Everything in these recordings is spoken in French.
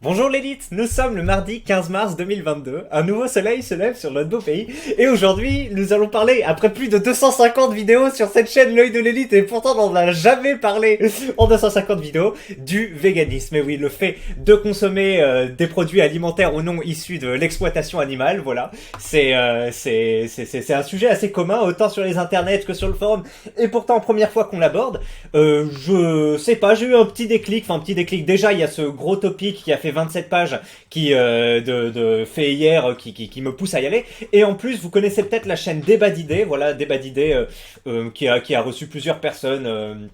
Bonjour l'élite, nous sommes le mardi 15 mars 2022, un nouveau soleil se lève sur notre beau pays, et aujourd'hui nous allons parler, après plus de 250 vidéos sur cette chaîne l'œil de l'élite, et pourtant on n'a jamais parlé en 250 vidéos, du véganisme. Et oui, le fait de consommer des produits alimentaires ou non issus de l'exploitation animale, voilà, c'est un sujet assez commun, autant sur les internets que sur le forum, et pourtant première fois qu'on l'aborde, je sais pas, j'ai eu un petit déclic, déjà il y a ce gros topic qui a fait 27 pages qui de fait hier qui me pousse à y aller, et en plus vous connaissez peut-être la chaîne Débat d'idées, voilà, Débat d'idées qui a reçu plusieurs personnes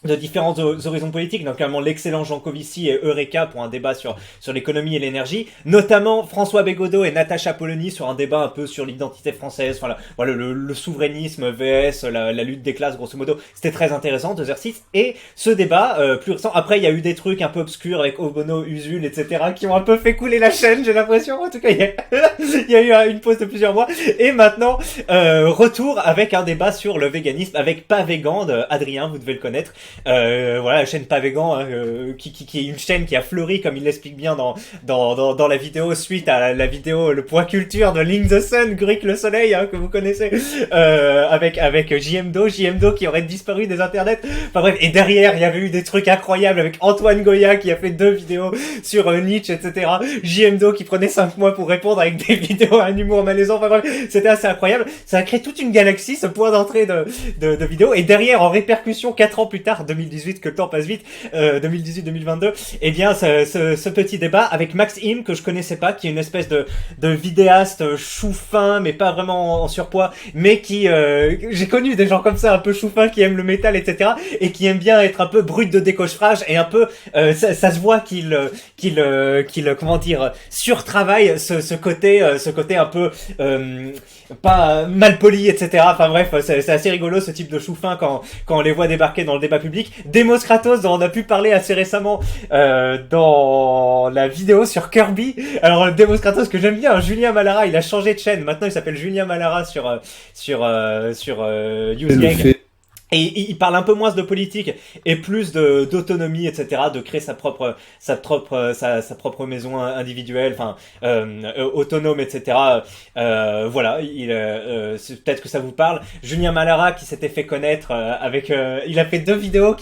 de différents horizons politiques, notamment l'excellent Jean Covici et Eureka pour un débat sur l'économie et l'énergie, notamment François Bégodeau et Natacha Polony sur un débat un peu sur l'identité française, voilà, le souverainisme vs la lutte des classes, grosso modo. C'était très intéressant, 2 exercices. Et ce débat plus récent, après il y a eu des trucs un peu obscurs avec Obono, Usul, etc. qui ont un peu fait couler la chaîne, j'ai l'impression. En tout cas, il y a eu une pause de plusieurs mois. Et maintenant, retour avec un débat sur le véganisme avec Pas Végan de Adrien, vous devez le connaître. Voilà, la chaîne Pas Végan, hein, qui est une chaîne qui a fleuri, comme il l'explique bien dans la vidéo suite à la vidéo Le Poids Culture de Link the Sun, Gruic le Soleil, hein, que vous connaissez, avec JMDO qui aurait disparu des internets. Enfin bref, et derrière il y avait eu des trucs incroyables avec Antoine Goya qui a fait 2 vidéos sur Nietzsche, etc. JMDO qui prenait 5 mois pour répondre avec des vidéos à un humour malaisant. Enfin bref, c'était assez incroyable. Ça a créé toute une galaxie, ce point d'entrée de vidéos. Et derrière, en répercussion, 4 ans plus tard, 2018, que le temps passe vite, 2018-2022, eh bien, ce petit débat avec Max Im, que je connaissais pas, qui est une espèce de vidéaste chou fin, mais pas vraiment en surpoids, mais qui, j'ai connu des gens comme ça, un peu chou fin, qui aiment le métal, etc., et qui aiment bien être un peu brut de décoffrage, et un peu, ça se voit qu'il, comment dire, surtravaille ce côté un peu, pas mal poli, etc. Enfin bref, c'est assez rigolo ce type de chou fin quand on les voit débarquer dans le débat public. Demos Kratos, dont on a pu parler assez récemment dans la vidéo sur Kirby. Alors Demos Kratos que j'aime bien, hein, Julien Malara, il a changé de chaîne. Maintenant il s'appelle Julien Malara sur Usegang. Et il parle un peu moins de politique et plus d'autonomie, etc., de créer sa propre maison individuelle, enfin autonome, etc. Voilà, peut-être que ça vous parle. Julien Malara qui s'était fait connaître avec, il a fait 2 vidéos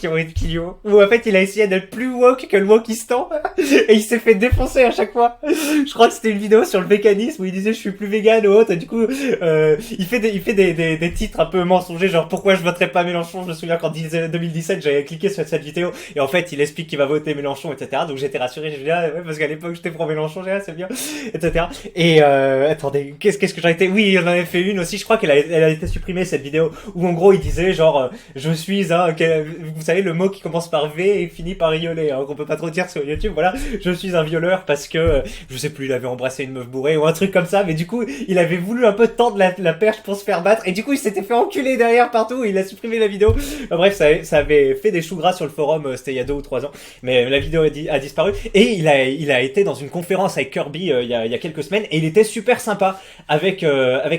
où en fait il a essayé d'être plus woke que le wokistan et il s'est fait défoncer à chaque fois. Je crois que c'était une vidéo sur le véganisme où il disait je suis plus vegan ou autre, et du coup il fait des titres un peu mensongers, genre pourquoi je voterais pas Mélenchon. Je me souviens qu'en 2017 j'avais cliqué sur cette vidéo et en fait il explique qu'il va voter Mélenchon, etc. Donc j'étais rassuré, je me dis ah ouais, parce qu'à l'époque j'étais pro Mélenchon, j'ai dit ah c'est bien, etc. Et attendez, qu'est-ce que j'en étais, oui, il en avait fait une aussi, je crois qu'elle a été supprimée, cette vidéo où en gros il disait genre je suis un, vous savez le mot qui commence par V et finit par violer, hein, qu'on peut pas trop dire sur YouTube, voilà, je suis un violeur parce que je sais plus, il avait embrassé une meuf bourrée ou un truc comme ça, mais du coup il avait voulu un peu tendre la perche pour se faire battre et du coup il s'était fait enculer derrière partout, il a supprimé la vidéo. Bref, ça avait fait des choux gras sur le forum, c'était il y a 2 ou 3 ans, mais la vidéo a disparu. Et il a été dans une conférence avec Kirby il y a quelques semaines, et il était super sympa avec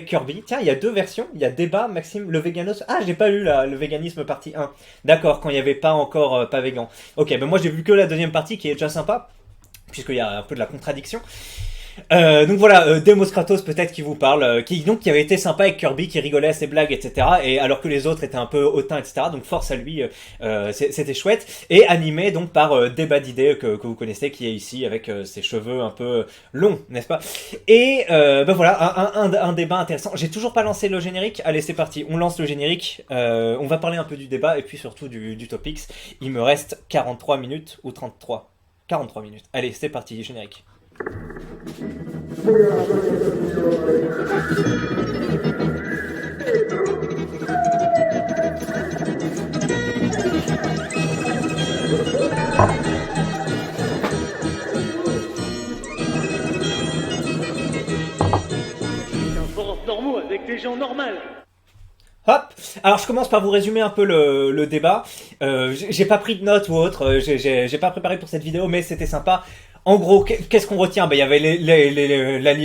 Kirby. Tiens, il y a 2 versions, il y a débat, Maxime, le véganos. Ah, j'ai pas lu le véganisme partie 1. D'accord, quand il y avait pas encore pas végan. Ok, ben moi j'ai vu que la 2e partie qui est déjà sympa, puisqu'il y a un peu de la contradiction. Donc voilà, Demos Kratos peut-être qui vous parle, qui avait été sympa avec Kirby, qui rigolait à ses blagues, etc. Et alors que les autres étaient un peu hautains, etc. Donc force à lui, c'était chouette. Et animé donc par Débat d'idées que vous connaissez, qui est ici avec ses cheveux un peu longs, n'est-ce pas? Et ben voilà, un débat intéressant. J'ai toujours pas lancé le générique. Allez, c'est parti, on lance le générique. On va parler un peu du débat et puis surtout du topics. Il me reste 43 minutes ou 33. 43 minutes. Allez, c'est parti, générique. Normaux avec des gens normaux. Hop. Alors je commence par vous résumer un peu le débat. J'ai pas pris de notes ou autre, j'ai pas préparé pour cette vidéo, mais c'était sympa. En gros, qu'est-ce qu'on retient? Ben, il y avait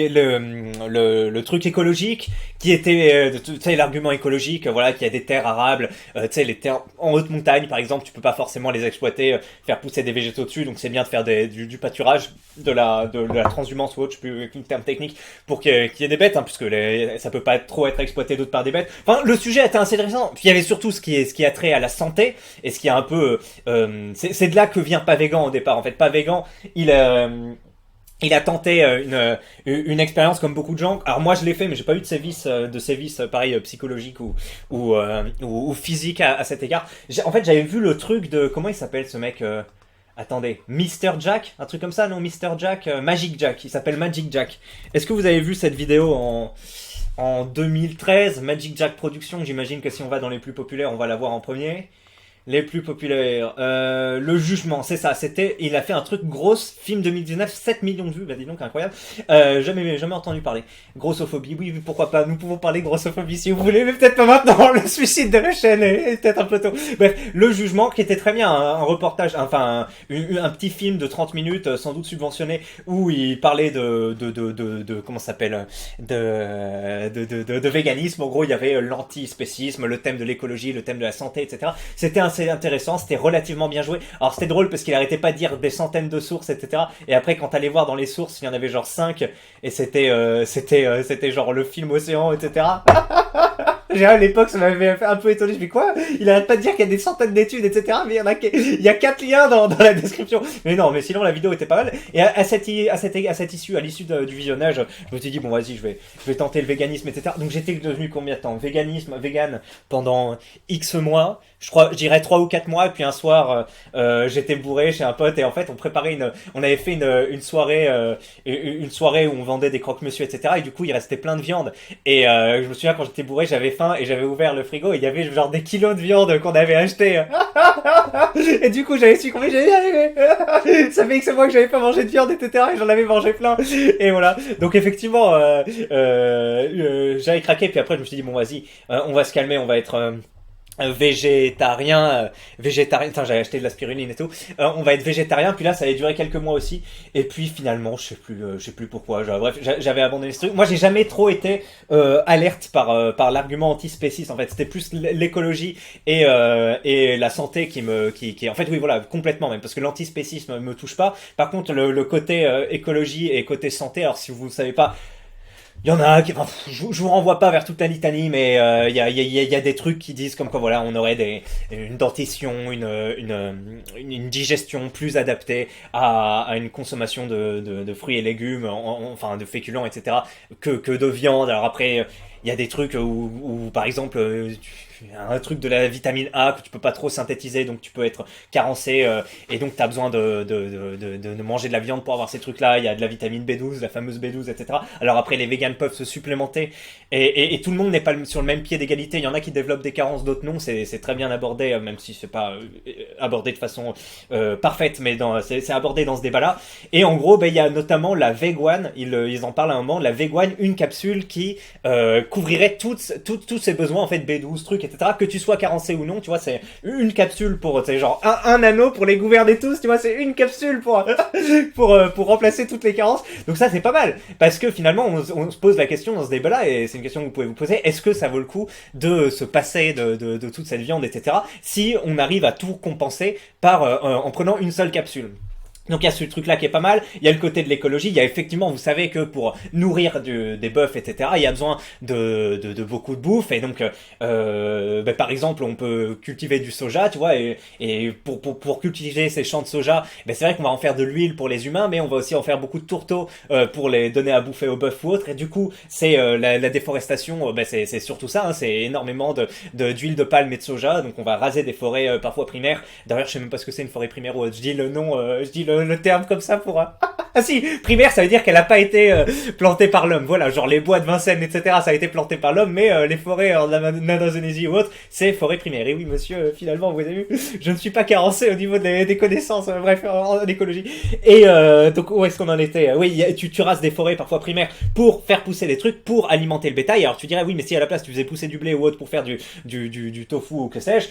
le truc écologique qui était, tu sais, l'argument écologique, voilà, qu'il y a des terres arables, tu sais, les terres en haute montagne, par exemple, tu peux pas forcément les exploiter, faire pousser des végétaux dessus, donc c'est bien de faire du pâturage, de la transhumance ou autre, je sais plus quel terme technique, pour qu'il y ait des bêtes, hein, puisque ça peut pas trop être exploité d'autre par des bêtes. Enfin, le sujet était assez intéressant. Puis il y avait surtout ce qui a trait à la santé, et ce qui est un peu, c'est de là que vient Pavégan au départ. En fait, Pavégan, il a tenté une expérience comme beaucoup de gens. Alors moi je l'ai fait, mais j'ai pas eu de sévices pareil psychologiques ou physiques à cet égard. En fait j'avais vu le truc de comment il s'appelle ce mec. Attendez, Mr. Jack, un truc comme ça, non? Mr. Jack, Magic Jack. Il s'appelle Magic Jack. Est-ce que vous avez vu cette vidéo en 2013, Magic Jack Productions? J'imagine que si on va dans les plus populaires, on va la voir en premier. Les plus populaires. Le Jugement, c'est ça. Il a fait un truc grosse, film 2019, 7 millions de vues. Bah dis donc, incroyable. Jamais entendu parler. Grossophobie, oui, pourquoi pas. Nous pouvons parler grossophobie si vous voulez, mais peut-être pas maintenant. Le suicide de la chaîne est peut-être un peu tôt. Bref, Le Jugement, qui était très bien, un reportage, enfin, un petit film de 30 minutes, sans doute subventionné, où il parlait comment ça s'appelle, de véganisme. En gros, il y avait l'antispécisme, le thème de l'écologie, le thème de la santé, etc. C'était assez intéressant, c'était relativement bien joué. Alors c'était drôle parce qu'il arrêtait pas de dire des centaines de sources, etc. Et après quand t'allais voir dans les sources, il y en avait genre 5 et c'était genre le film Océan, etc. À l'époque, ça m'avait fait un peu étonné. Je me dis quoi? Il arrête pas de dire qu'il y a des centaines d'études, etc. Mais il y a 4 liens dans la description. Mais non, mais sinon la vidéo était pas mal. Et à cette issue, à l'issue du visionnage, je me suis dit bon vas-y, je vais tenter le véganisme, etc. Donc j'étais devenu combien de temps? Vegan pendant X mois. Je dirais 3 ou 4 mois. Et puis un soir, j'étais bourré chez un pote et en fait on avait fait une soirée où on vendait des croque-monsieur, etc. Et du coup il restait plein de viande. Et je me souviens quand j'étais bourré, j'avais faim et j'avais ouvert le frigo et il y avait genre des kilos de viande qu'on avait acheté. Et du coup j'avais su combien j'avais arrivé. Ça fait X mois que j'avais pas mangé de viande, etc. Et j'en avais mangé plein. Et voilà. Donc effectivement, j'avais craqué. Puis après je me suis dit bon vas-y, on va se calmer, on va être végétarien, attends, j'avais acheté de la spiruline et tout. On va être végétarien, puis là ça avait duré quelques mois aussi. Et puis finalement, je sais plus pourquoi. Bref, j'avais abandonné ce truc. Moi, j'ai jamais trop été alerte par l'argument antispéciste. En fait, c'était plus l'écologie et la santé qui en fait oui voilà complètement même parce que l'antispécisme me touche pas. Par contre, le côté écologie et côté santé. Alors si vous ne savez pas. Il y en a qui, enfin, je vous renvoie pas vers toute la litanie, mais il y a des trucs qui disent comme quoi voilà, on aurait une dentition, une digestion plus adaptée à une consommation de fruits et légumes, enfin de féculents, etc. que de viande. Alors après, il y a des trucs où par exemple, un truc de la vitamine A que tu peux pas trop synthétiser, donc tu peux être carencé et donc tu as besoin de manger de la viande pour avoir ces trucs-là. Il y a de la vitamine B12, la fameuse B12, etc. Alors après, les végans peuvent se supplémenter et tout le monde n'est pas sur le même pied d'égalité. Il y en a qui développent des carences, d'autres non. C'est très bien abordé, même si c'est pas abordé de façon parfaite, mais c'est abordé dans ce débat-là. Et en gros, il y a notamment la Veg-One, ils en parlent à un moment, la Veg-One, une capsule qui couvrirait tous ses besoins, en fait, B12, trucs, etc. Que tu sois carencé ou non, tu vois, c'est une capsule pour, c'est genre un anneau pour les gouverner tous, tu vois, c'est une capsule pour remplacer toutes les carences. Donc ça, c'est pas mal. Parce que finalement, on se pose la question dans ce débat-là, et c'est une question que vous pouvez vous poser, est-ce que ça vaut le coup de se passer de toute cette viande, etc. si on arrive à tout compenser en prenant une seule capsule? Donc il y a ce truc-là qui est pas mal, il y a le côté de l'écologie, il y a effectivement, vous savez que pour nourrir des bœufs, etc., il y a besoin de beaucoup de bouffe, et donc par exemple, on peut cultiver du soja, tu vois, et pour cultiver ces champs de soja, c'est vrai qu'on va en faire de l'huile pour les humains, mais on va aussi en faire beaucoup de tourteaux pour les donner à bouffer aux bœufs ou autres, et du coup, c'est la déforestation, c'est surtout ça, hein, c'est énormément d'huile de palme et de soja, donc on va raser des forêts parfois primaires. D'ailleurs, je sais même pas ce que c'est une forêt primaire, ou je dis le nom, je dis le terme comme ça pour... Ah si, primaire, ça veut dire qu'elle a pas été plantée par l'homme. Voilà, genre les bois de Vincennes, etc., ça a été planté par l'homme, mais les forêts de l'Indonésie ou autre, c'est forêt primaire. Et oui, monsieur, finalement, vous avez vu, je ne suis pas carencé au niveau des connaissances, bref, en écologie. Et donc, où est-ce qu'on en était? Oui, tu rases des forêts parfois primaires pour faire pousser des trucs, pour alimenter le bétail. Alors tu dirais, oui, mais si à la place tu faisais pousser du blé ou autre pour faire du tofu ou que sais-je,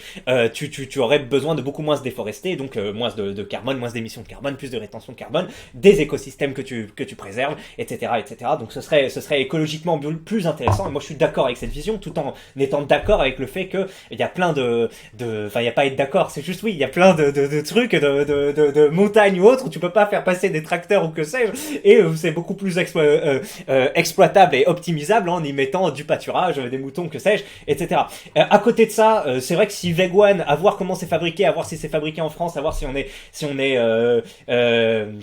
tu aurais besoin de beaucoup moins se déforester, donc moins de carbone, moins d'émissions de carbone, plus de rétention de carbone, des l'écosystème que tu préserves, etc., etc. Donc ce serait écologiquement plus intéressant. Et moi, je suis d'accord avec cette vision, tout en étant d'accord avec le fait que il y a plein enfin, il y a pas à être d'accord, c'est juste oui, il y a plein de trucs, de montagnes ou autres où tu peux pas faire passer des tracteurs ou que sais-je, et c'est beaucoup plus exploitable et optimisable en y mettant du pâturage, des moutons, que sais-je, etc. À côté de ça, c'est vrai que si Veg One, à voir comment c'est fabriqué, à voir si c'est fabriqué en France, à voir si on est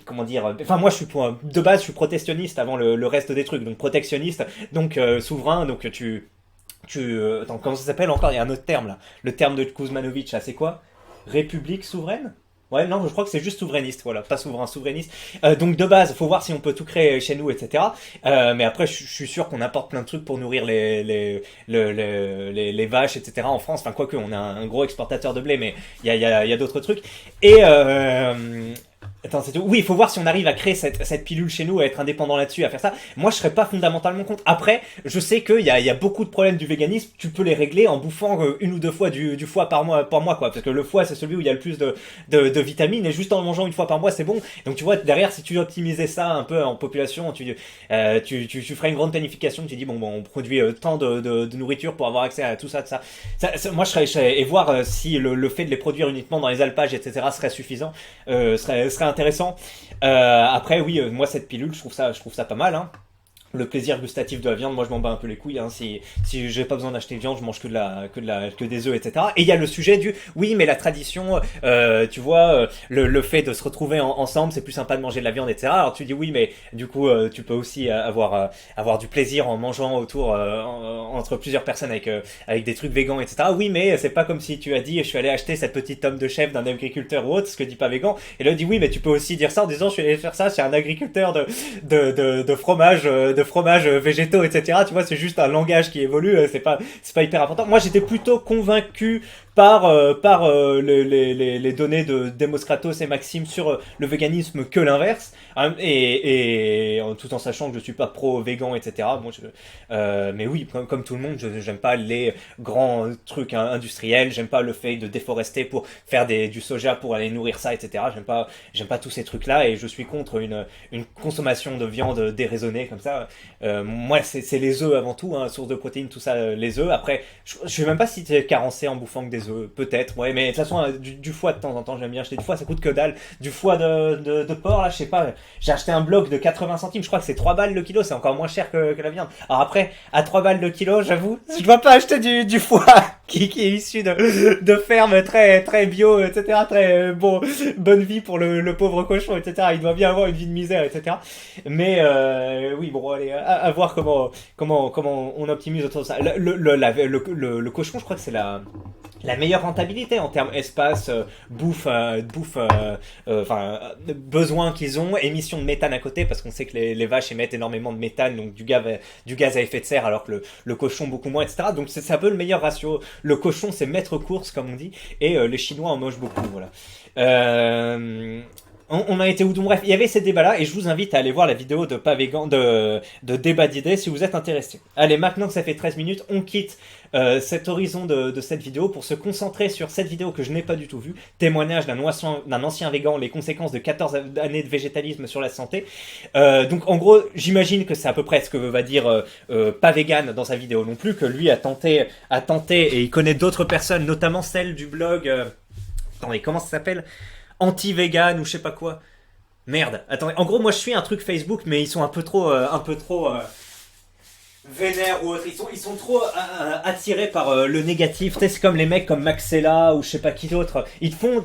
comment dire, enfin moi de base je suis protectionniste avant le reste des trucs, donc protectionniste, donc souverain, donc attends, comment ça s'appelle encore? Il y a un autre terme là. Le terme de Kuzmanovic, là, c'est quoi? République souveraine? Ouais, non, je crois que c'est juste souverainiste, voilà, pas souverain, souverainiste. Donc de base, faut voir si on peut tout créer chez nous, etc. Mais après, je suis sûr qu'on apporte plein de trucs pour nourrir les vaches, etc. en France. Enfin, quoique, on a un gros exportateur de blé, mais il y a d'autres trucs. Et attends, c'est tout. Oui, il faut voir si on arrive à créer cette pilule chez nous, à être indépendant là-dessus, à faire ça. Moi, je serais pas fondamentalement contre. Après, je sais qu'il y a beaucoup de problèmes du véganisme. Tu peux les régler en bouffant une ou deux fois du foie par mois, quoi. Parce que le foie, c'est celui où il y a le plus de vitamines. Et juste en mangeant une fois par mois, c'est bon. Donc, tu vois, derrière, si tu optimisais ça un peu en population, tu ferais une grande planification. Tu dis, bon, on produit tant de nourriture pour avoir accès à tout ça, moi, je serais et voir si le fait de les produire uniquement dans les alpages, etc., serait suffisant, serait intéressant. Après, oui, moi cette pilule, je trouve ça pas mal. Hein. Le plaisir gustatif de la viande, moi je m'en bats un peu les couilles. Hein. Si j'ai pas besoin d'acheter de viande, je mange que des œufs, etc. Et il y a le sujet du oui, mais la tradition, tu vois, le fait de se retrouver ensemble, c'est plus sympa de manger de la viande, etc. Alors tu dis oui, mais du coup, tu peux aussi avoir du plaisir en mangeant autour entre plusieurs personnes avec des trucs végans, etc. Oui, mais c'est pas comme si tu as dit je suis allé acheter cette petite tome de chèvre d'un agriculteur ou autre, ce que dit pas végan. Et là, il dit oui, mais tu peux aussi dire ça en disant je suis allé faire ça chez un agriculteur de fromage végétaux, etc. Tu vois, c'est juste un langage qui évolue, c'est pas hyper important. Moi, j'étais plutôt convaincu par les données de Demos Kratos et Maxime sur le véganisme que l'inverse, hein, et tout en sachant que je suis pas pro-végan, etc. Bon, mais oui, comme tout le monde, j'aime pas les grands trucs industriels, j'aime pas le fait de déforester pour faire du soja pour aller nourrir ça, etc. J'aime pas tous ces trucs-là, et je suis contre une consommation de viande déraisonnée comme ça. Moi, c'est les œufs avant tout, hein, source de protéines, tout ça, les œufs. Après, je sais même pas si t'es carencé en bouffant que des œufs, peut-être, ouais, mais de toute façon, du foie de temps en temps, j'aime bien acheter du foie, ça coûte que dalle. Du foie de porc, là, je sais pas, j'ai acheté un bloc de 80 centimes, je crois que c'est 3 balles le kilo, c'est encore moins cher que la viande. Alors après, à 3 balles le kilo, j'avoue, je dois pas acheter du foie qui est issu de fermes très, très bio, etc., très bonne vie pour le pauvre cochon, etc., il doit bien avoir une vie de misère, etc. Mais oui, bon, allez, à voir comment on optimise autour de ça. Le cochon, je crois que c'est la meilleure rentabilité en termes espace, bouffe, besoins qu'ils ont, émissions de méthane à côté, parce qu'on sait que les vaches émettent énormément de méthane, donc du gaz à effet de serre, alors que le cochon beaucoup moins, etc. Donc c'est un peu le meilleur ratio. Le cochon, c'est maître course, comme on dit, et les Chinois en mangent beaucoup, voilà. On a été où? Donc bref, il y avait ces débats-là, et je vous invite à aller voir la vidéo de Pas Végan, de débat d'idées, si vous êtes intéressé. Allez, maintenant que ça fait 13 minutes, on quitte cet horizon de cette vidéo pour se concentrer sur cette vidéo que je n'ai pas du tout vue, témoignage d'un ancien végan, les conséquences de 14 années de végétalisme sur la santé. Donc en gros, j'imagine que c'est à peu près ce que va dire Pas Vegan dans sa vidéo non plus, que lui a tenté, et il connaît d'autres personnes, notamment celle du blog... attendez, comment ça s'appelle? Anti-vegan ou je sais pas quoi. Merde, attendez. En gros, moi je suis un truc Facebook, mais ils sont un peu trop vénères ou autre. Ils sont trop attirés par le négatif. Tu sais, c'est comme les mecs comme Maxella ou je sais pas qui d'autre. Ils te font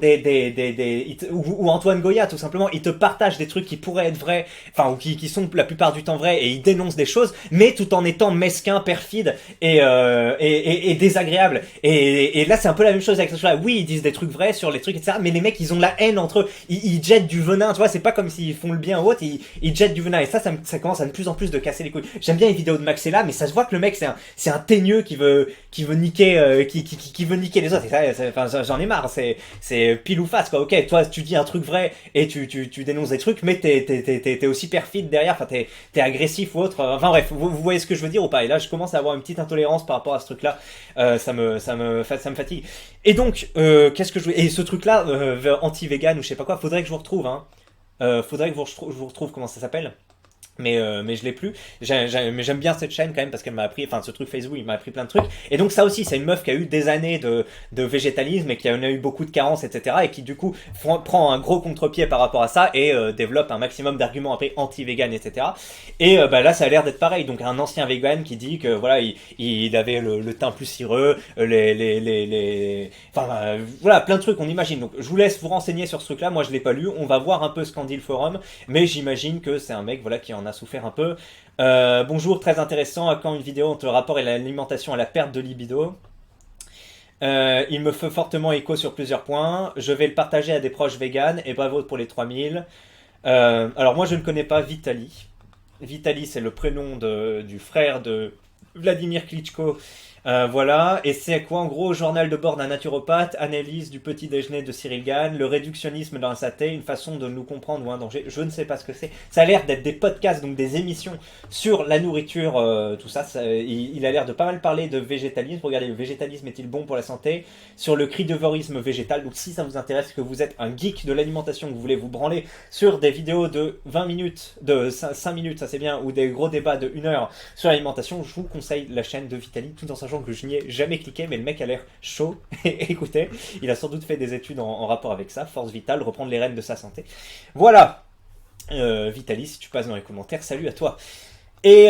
ou Antoine Goya tout simplement. Ils te partagent des trucs qui pourraient être vrais, enfin ou qui sont la plupart du temps vrais, et ils dénoncent des choses, mais tout en étant mesquins, perfides et désagréables. Et là, c'est un peu la même chose avec ce truc-là. Oui, ils disent des trucs vrais sur les trucs, etc. Mais les mecs, ils ont la haine entre eux. Ils jettent du venin. Tu vois, c'est pas comme s'ils font le bien ou autre. Ils jettent du venin. Et ça commence à de plus en plus de casser les couilles. J'aime bien les vidéos de Maxella, mais ça se voit que le mec c'est un teigneux qui veut niquer qui veut niquer les autres, et ça, enfin, j'en ai marre, c'est pile ou face, quoi. Ok, toi tu dis un truc vrai et tu dénonces des trucs, mais t'es aussi perfide derrière, enfin t'es agressif ou autre, enfin bref, vous voyez ce que je veux dire ou pas? Et là je commence à avoir une petite intolérance par rapport à ce truc là. Ça me fatigue. Et donc qu'est-ce que je veux... Et ce truc là anti-vegan ou je sais pas quoi, faudrait que je vous retrouve, hein. Faudrait que je vous retrouve comment ça s'appelle. Mais je l'ai plus. Mais j'aime bien cette chaîne quand même parce qu'elle m'a appris, enfin ce truc Facebook, il m'a appris plein de trucs. Et donc ça aussi, c'est une meuf qui a eu des années de végétalisme et qui en a eu beaucoup de carences, etc. Et qui du coup prend un gros contre-pied par rapport à ça et développe un maximum d'arguments après anti-vegan, etc. Et bah, là, ça a l'air d'être pareil. Donc un ancien vegan qui dit que voilà, il avait le teint plus cireux, enfin voilà, plein de trucs, on imagine. Donc je vous laisse vous renseigner sur ce truc-là. Moi, je l'ai pas lu. On va voir un peu ce qu'en dit le forum, mais j'imagine que c'est un mec voilà qui en a souffert un peu. Bonjour, très intéressant. À quand une vidéo entre le rapport et l'alimentation à la perte de libido? Il me fait fortement écho sur plusieurs points. Je vais le partager à des proches véganes et bravo pour les 3000. Alors moi je ne connais pas Vitali. Vitali c'est le prénom du frère de Vladimir Klitschko. Voilà, et c'est quoi en gros? Journal de bord d'un naturopathe, analyse du petit déjeuner de Cyril Gann, le réductionnisme dans un saté, une façon de nous comprendre ou un danger. Je ne sais pas ce que c'est. Ça a l'air d'être des podcasts, donc des émissions sur la nourriture, tout ça. Il a l'air de pas mal parler de végétalisme. Regardez, le végétalisme est-il bon pour la santé? Sur le cridovorisme végétal. Donc si ça vous intéresse, que vous êtes un geek de l'alimentation, que vous voulez vous branler sur des vidéos de 20 minutes, de 5 minutes, ça c'est bien, ou des gros débats de 1 heure sur l'alimentation, je vous conseille la chaîne de Vitali, tout en sachant que je n'y ai jamais cliqué, mais le mec a l'air chaud. Écoutez, il a sans doute fait des études en rapport avec ça, force vitale, reprendre les rênes de sa santé. Voilà, Vitali, si tu passes dans les commentaires, salut à toi. Et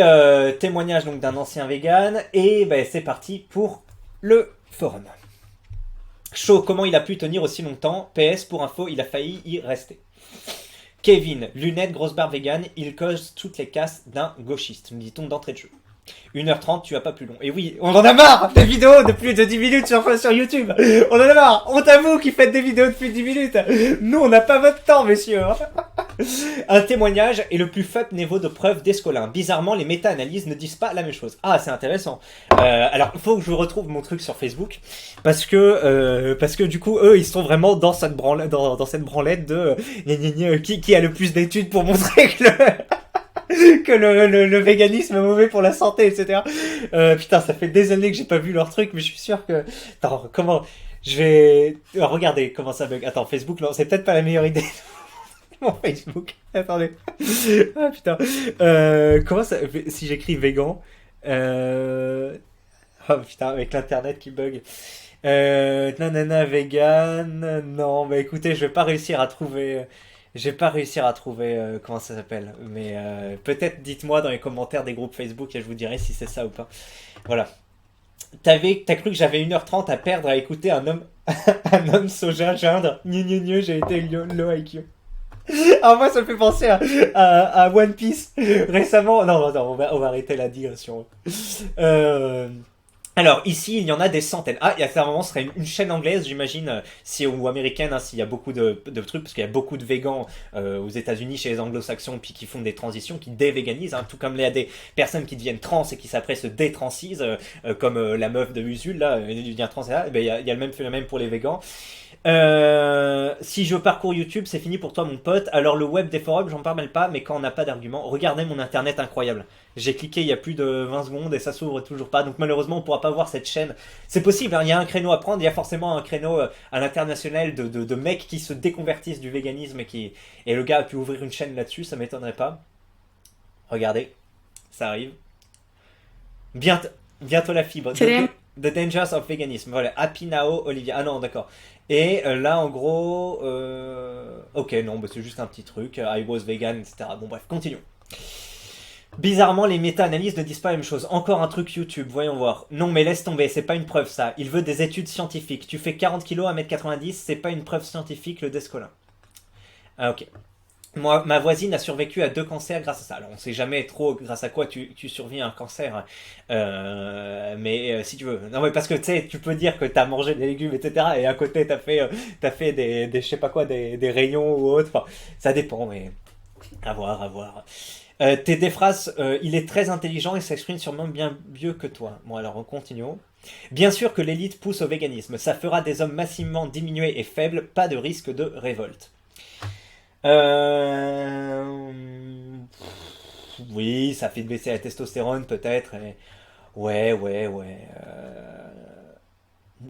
témoignage donc d'un ancien vegan, et ben, c'est parti pour le forum. Chaud, comment il a pu tenir aussi longtemps? PS, pour info, il a failli y rester. Kevin, lunettes, grosse barbe vegan, il cause toutes les casses d'un gauchiste, nous dit-on d'entrée de jeu. 1h30, tu vas pas plus long. Et oui, on en a marre des vidéos de plus de 10 minutes sur YouTube. On en a marre. On t'avoue qui faites des vidéos de plus de 10 minutes. Nous, on n'a pas votre temps, messieurs. Un témoignage est le plus faible niveau de preuve d'Escolin. Bizarrement, les méta-analyses ne disent pas la même chose. Ah, c'est intéressant. Alors, il faut que je retrouve mon truc sur Facebook parce que du coup, eux, ils sont vraiment dans cette branlette, dans cette branlette de qui a le plus d'études pour montrer que le véganisme est mauvais pour la santé, etc. Putain, ça fait des années que j'ai pas vu leur truc, mais je suis sûr que... Attends, comment... Je vais... Regardez comment ça bug. Attends, Facebook, non, c'est peut-être pas la meilleure idée. Mon Facebook. Attendez. Ah putain. Comment ça... Si j'écris végan... Oh putain, avec l'internet qui bug. Nanana vegan... Non, bah écoutez, je vais pas réussir à trouver... comment ça s'appelle, mais peut-être dites-moi dans les commentaires des groupes Facebook et je vous dirai si c'est ça ou pas. Voilà. T'as cru que j'avais 1h30 à perdre à écouter un homme soja geindre. J'ai été low IQ. Alors moi ça me fait penser à One Piece récemment. Non, on va arrêter la digression. Alors ici il y en a des centaines. Ah, il y a un moment ce serait une chaîne anglaise j'imagine, ou américaine, hein, s'il y a beaucoup de trucs, parce qu'il y a beaucoup de végans aux États-Unis chez les anglo-saxons, puis qui font des transitions, qui dévéganisent, hein, tout comme il y a des personnes qui deviennent trans et qui après se détransisent, comme la meuf de Usul là, elle devient trans, et ben, il y a le même phénomène pour les végans. Si je parcours YouTube, c'est fini pour toi mon pote. Alors le web des forums, j'en parle pas, mais quand on n'a pas d'argument, regardez mon internet incroyable. J'ai cliqué il y a plus de 20 secondes et ça s'ouvre toujours pas. Donc malheureusement on pourra pas voir cette chaîne. C'est possible, hein, il y a un créneau à prendre, il y a forcément un créneau à l'international de mecs qui se déconvertissent du véganisme et le gars a pu ouvrir une chaîne là-dessus, ça m'étonnerait pas. Regardez, ça arrive. Bientôt la fibre. The Dangers of Veganism. Voilà, Happy Now, Olivia. Ah non, d'accord. Et là, en gros... Ok, non, bah, c'est juste un petit truc. I was vegan, etc. Bon, bref, continuons. Bizarrement, les méta-analyses ne disent pas la même chose. Encore un truc YouTube, voyons voir. Non, mais laisse tomber, c'est pas une preuve, ça. Il veut des études scientifiques. Tu fais 40 kilos à 1m90, c'est pas une preuve scientifique, le Descolin. Ah, ok. Moi, ma voisine a survécu à 2 cancers grâce à ça. Alors, on sait jamais trop grâce à quoi tu survis à un cancer. Mais si tu veux. Non, mais parce que tu sais, tu peux dire que t'as mangé des légumes, etc. Et à côté, t'as fait des je sais pas quoi, des rayons ou autre. Enfin, ça dépend, mais à voir. Tes phrases, il est très intelligent et s'exprime sûrement bien mieux que toi. Bon, alors, on continue. Bien sûr que l'élite pousse au véganisme. Ça fera des hommes massivement diminués et faibles. Pas de risque de révolte. Oui, ça fait baisser la testostérone peut-être. Ouais.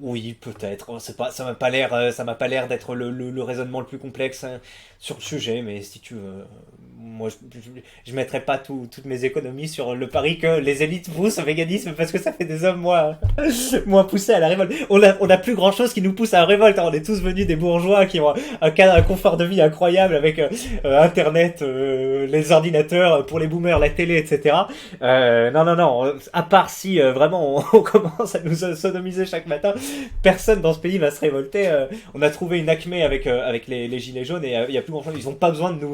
Oui, peut-être. C'est pas, ça m'a pas l'air d'être le raisonnement le plus complexe hein, sur le sujet, mais si tu veux, moi, je mettrais pas toutes mes économies sur le pari que les élites poussent au véganisme parce que ça fait des hommes moins poussés à la révolte. On a plus grand chose qui nous pousse à la révolte. Hein. On est tous venus des bourgeois qui ont un confort de vie incroyable avec Internet, les ordinateurs pour les boomers, la télé, etc. Non. À part si vraiment on commence à nous sodomiser chaque matin, personne dans ce pays va se révolter. On a trouvé une acmé avec les gilets jaunes et il y a plus grand chose. Ils ont pas besoin de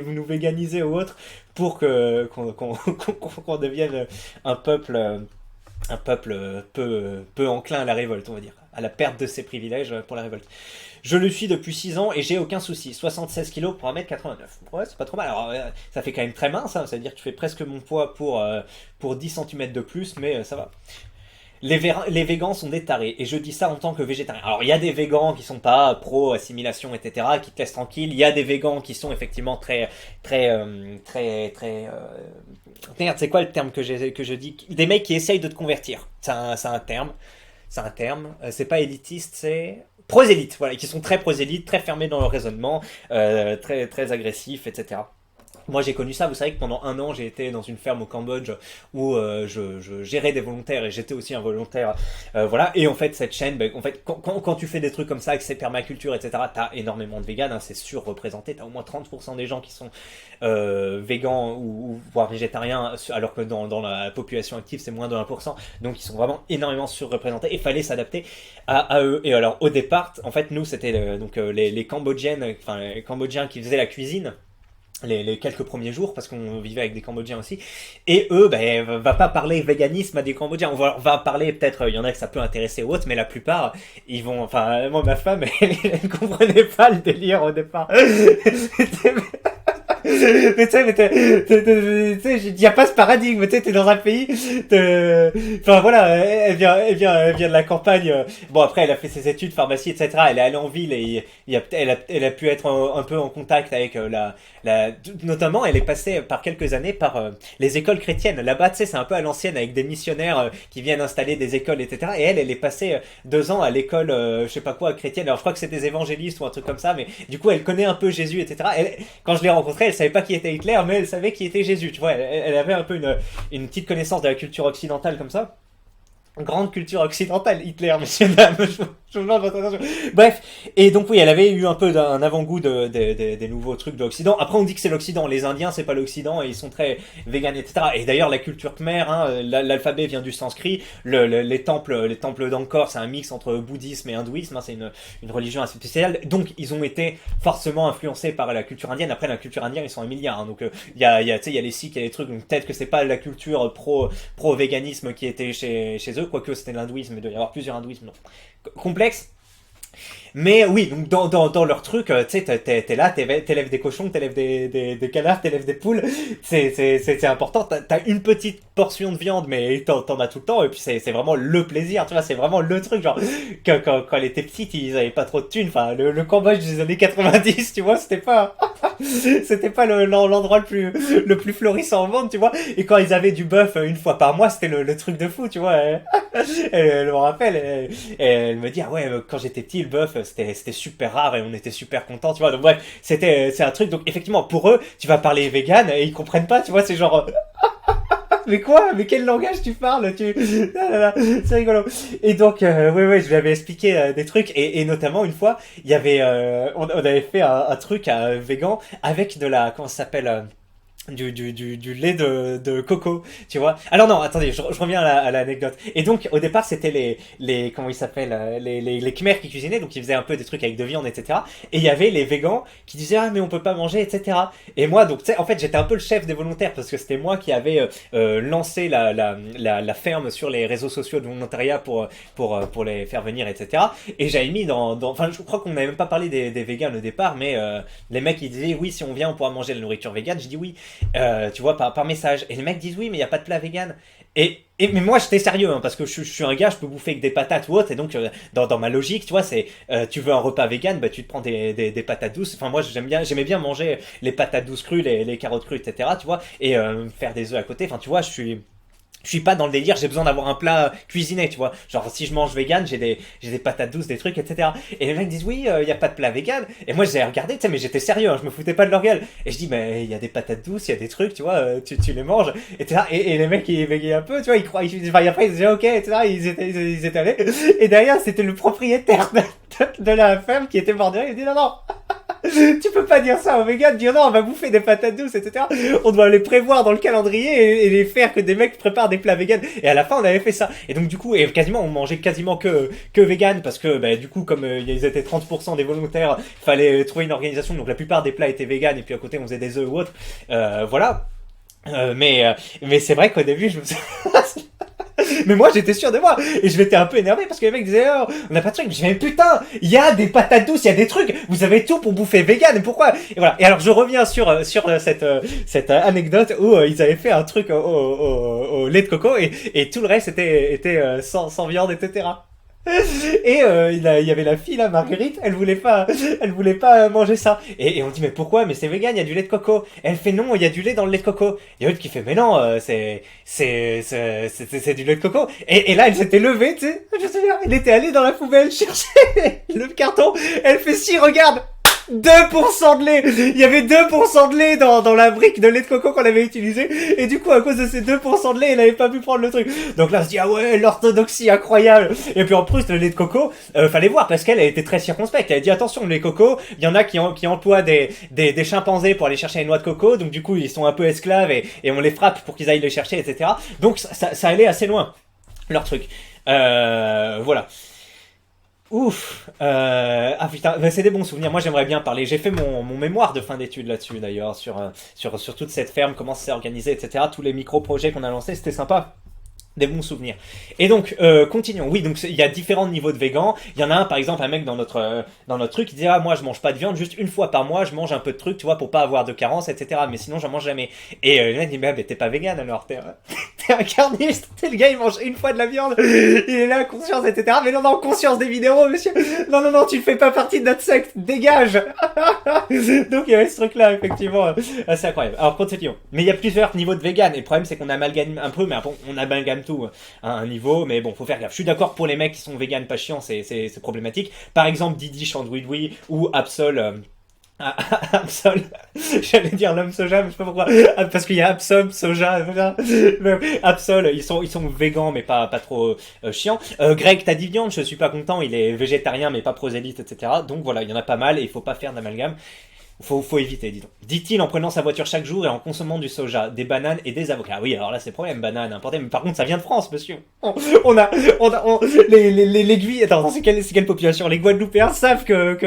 nous véganiser ou autre pour qu'on devienne un peuple peu enclin à la révolte, on va dire, à la perte de ses privilèges pour la révolte. Je le suis depuis 6 ans et j'ai aucun souci. 76 kilos pour 1m89. Ouais, c'est pas trop mal. Alors, ça fait quand même très mince, hein, c'est-à-dire que tu fais presque mon poids pour 10 cm de plus, mais ça va. Les végans sont des tarés, et je dis ça en tant que végétarien. Alors il y a des végans qui sont pas pro-assimilation, etc., qui te laissent tranquille. Il y a des végans qui sont effectivement Merde, c'est quoi le terme que je dis? Des mecs qui essayent de te convertir. C'est un terme. C'est un terme. C'est pas élitiste, c'est prosélyte. Voilà, qui sont très prosélytes, très fermés dans leur raisonnement, très agressifs, etc. Moi j'ai connu ça, vous savez que pendant 1 an j'ai été dans une ferme au Cambodge où je gérais des volontaires et j'étais aussi un volontaire, voilà. Et en fait cette chaîne, en fait quand tu fais des trucs comme ça avec ces permaculture, etc., t'as énormément de véganes, hein, c'est surreprésenté, t'as au moins 30% des gens qui sont végans ou voire végétariens, alors que dans la population active c'est moins de 1%, donc ils sont vraiment énormément surreprésentés et fallait s'adapter à eux. Et alors au départ, en fait nous c'était les Cambodgiennes, enfin les Cambodgiens qui faisaient la cuisine les quelques premiers jours parce qu'on vivait avec des Cambodgiens aussi, et eux va pas parler véganisme à des Cambodgiens, on va parler peut-être, il y en a que ça peut intéresser ou autre, mais la plupart ils vont, enfin moi ma femme elle comprenait pas le délire au départ. Mais tu sais, il y a pas ce paradigme, tu sais, t'es dans un pays, enfin voilà, elle vient de la campagne, bon après elle a fait ses études, pharmacie, etc., elle est allée en ville et elle a pu être un peu en contact avec notamment elle est passée par quelques années par les écoles chrétiennes, là-bas tu sais c'est un peu à l'ancienne avec des missionnaires qui viennent installer des écoles, etc., et elle est passée 2 ans à l'école, je sais pas quoi, chrétienne, alors je crois que c'est des évangélistes ou un truc comme ça, mais du coup elle connaît un peu Jésus, etc., quand je l'ai rencontrée, elle savait pas qui était Hitler, mais elle savait qui était Jésus, tu vois, elle avait un peu une petite connaissance de la culture occidentale comme ça. Grande culture occidentale, Hitler, messieurs, dames, je vous demande votre attention. Bref, et donc oui, elle avait eu un peu d'un avant-goût des nouveaux trucs de l'Occident. Après, on dit que c'est l'Occident, les Indiens, c'est pas l'Occident, et ils sont très véganes, etc. Et d'ailleurs, la culture khmer, hein, l'alphabet vient du sanskrit, les temples d'Angkor, c'est un mix entre bouddhisme et hindouisme, hein, c'est une religion assez spéciale, donc ils ont été forcément influencés par la culture indienne. Après, la culture indienne, ils sont un milliard, hein, donc il y a les sikhs, il y a les trucs, donc peut-être que c'est pas la culture pro-véganisme qui était chez eux, quoique c'était l'hindouisme, il doit y avoir plusieurs hindouismes, non. Complexe. Mais oui, donc dans leur truc, tu sais, t'es là, t'élèves des cochons, t'élèves des canards, t'élèves des poules, c'est important, t'as une petite portion de viande, mais t'en as tout le temps, et puis c'est vraiment le plaisir, tu vois, c'est vraiment le truc, genre, quand elle était petite, ils avaient pas trop de thunes, enfin, le Cambodge des années 90, tu vois, c'était pas l'endroit le plus florissant au monde, tu vois, et quand ils avaient du bœuf une fois par mois, c'était le truc de fou, tu vois, elle me rappelle, elle me dit, ah ouais, quand j'étais petit, le bœuf, c'était super rare et on était super contents, tu vois. Donc bref, c'est un truc. Donc effectivement, pour eux, tu vas parler vegan et ils comprennent pas, tu vois. C'est genre, mais quoi? Mais quel langage tu parles? C'est rigolo. Et donc, ouais, je lui avais expliqué des trucs et notamment une fois, il y avait, on avait fait un truc vegan avec de la, comment ça s'appelle? Du lait de coco, tu vois. Alors non, attendez, je reviens à l'anecdote. Et donc, au départ, c'était les comment ils s'appellent, les Khmers qui cuisinaient, donc ils faisaient un peu des trucs avec de viande, etc. Et il y avait les végans qui disaient, ah, mais on peut pas manger, etc. Et moi, donc, tu sais, en fait, j'étais un peu le chef des volontaires, parce que c'était moi qui avais lancé la ferme sur les réseaux sociaux de volontariat pour les faire venir, etc. Et j'avais mis enfin, je crois qu'on n'avait même pas parlé des véganes au départ, mais les mecs, ils disaient, oui, si on vient, on pourra manger de la nourriture végane. Je dis oui. Tu vois, par message. Et les mecs disent oui, mais il n'y a pas de plat vegan. Mais moi j'étais sérieux, hein, parce que je suis un gars, je peux bouffer avec des patates ou autre, et donc dans ma logique, tu vois, c'est tu veux un repas vegan, bah tu te prends des patates douces. Enfin moi j'aimais bien manger les patates douces crues, les carottes crues, etc. Tu vois, et faire des œufs à côté. Enfin tu vois, je je suis pas dans le délire, j'ai besoin d'avoir un plat cuisiné, tu vois. Genre, si je mange vegan, j'ai des patates douces, des trucs, etc. Et les mecs disent, oui, y a pas de plat vegan. Et moi, j'ai regardé, tu sais, mais j'étais sérieux, hein, je me foutais pas de leur gueule. Et je dis, mais il y a des patates douces, il y a des trucs, tu vois, tu les manges, etc. Et les mecs, ils bégayaient un peu, tu vois, ils croient, enfin, après, ils disaient, ok, etc. Ils étaient allés. Et derrière, c'était le propriétaire de la ferme qui était mort de rire. Il dit, non, non. Tu peux pas dire ça aux vegans, dire non, on va bouffer des patates douces, etc. On doit les prévoir dans le calendrier et les faire que des mecs préparent des plats vegan. Et à la fin, on avait fait ça. Et donc, du coup, et quasiment, on mangeait quasiment que vegan parce que, bah, du coup, comme ils étaient 30% des volontaires, fallait trouver une organisation. Donc, la plupart des plats étaient vegan et puis à côté, on faisait des œufs ou autre. Voilà. Mais c'est vrai qu'au début, je me suis... Mais moi j'étais sûr de moi et je m'étais un peu énervé parce que les mecs disaient oh, on n'a pas de trucs. Je disais mais putain, il y a des patates douces, il y a des trucs. Vous avez tout pour bouffer vegan. Pourquoi? Et voilà. Et alors je reviens sur cette anecdote où ils avaient fait un truc au lait de coco et tout le reste était sans viande, etc. Et il y avait la fille là, Marguerite, elle voulait pas manger ça. Et on dit mais pourquoi? Mais c'est vegan, il y a du lait de coco. Et elle fait non, il y a du lait dans le lait de coco. Il y a l'autre qui fait mais non, c'est du lait de coco. Et là elle s'était levée, tu sais, je me souviens, elle était allée dans la poubelle chercher le carton. Elle fait si regarde. 2% de lait. Il y avait 2% de lait dans la brique de lait de coco qu'on avait utilisé. Et du coup, à cause de ces 2% de lait, elle avait pas pu prendre le truc. Donc là, on se dit, ah ouais, l'orthodoxie incroyable. Et puis en plus, le lait de coco, fallait voir parce qu'elle était très circonspecte. Elle a dit, attention, le lait de coco, il y en a qui emploient des chimpanzés pour aller chercher les noix de coco. Donc du coup, ils sont un peu esclaves et on les frappe pour qu'ils aillent les chercher, etc. Donc ça allait assez loin, leur truc. Voilà. Ouf, ah putain, c'est des bons souvenirs. Moi, j'aimerais bien parler. J'ai fait mon mémoire de fin d'études là-dessus, d'ailleurs, sur toute cette ferme, comment c'est organisé, etc. Tous les micro-projets qu'on a lancés, c'était sympa. Des bons souvenirs. Et donc, continuons. Oui, donc il y a différents niveaux de végan. Il y en a un, par exemple, un mec dans notre truc, il dit ah moi je mange pas de viande, juste une fois par mois, je mange un peu de trucs, tu vois, pour pas avoir de carence, etc. Mais sinon j'en mange jamais. Et le mec dit mais t'es pas vegan alors, t'es un carnivore. Le gars il mange une fois de la viande, il est là conscience, etc. Mais non non conscience des vidéos, monsieur. Non non non, tu fais pas partie de notre secte, dégage. Donc il y avait ce truc là effectivement assez incroyable. Alors continuons. Mais il y a plusieurs niveaux de vegan. Et le problème c'est qu'on amalgame un peu, mais bon, on amalgame tout à un niveau, mais bon, faut faire gaffe. Je suis d'accord pour les mecs qui sont vegan pas chiants, c'est problématique. Par exemple, Didi Chandouidoui ou Absol. Absol, j'allais dire l'homme soja, mais je sais pas pourquoi, parce qu'il y a Absol, soja, Absol, ils sont végans, mais pas trop chiants. Greg t'as dit viande, je suis pas content, il est végétarien, mais pas prosélyte, etc. Donc voilà, il y en a pas mal et il faut pas faire d'amalgame. Faut éviter, dis donc. Dit-il en prenant sa voiture chaque jour et en consommant du soja, des bananes et des avocats. Oui, alors là c'est problème, bananes importées, mais par contre ça vient de France, monsieur. L'aiguille. Attends, c'est quelle population? Les Guadeloupéens savent que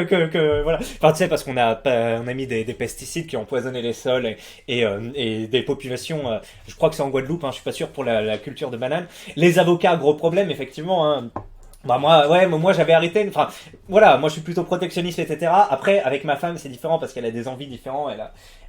voilà. Enfin, tu sais, parce qu'on a mis des pesticides qui ont empoisonné les sols et des populations. Je crois que c'est en Guadeloupe, hein, je suis pas sûr pour la culture de bananes. Les avocats, gros problème, effectivement, hein. Bah moi j'avais arrêté, enfin voilà, moi je suis plutôt protectionniste, etc. Après avec ma femme c'est différent parce qu'elle a des envies différentes, elle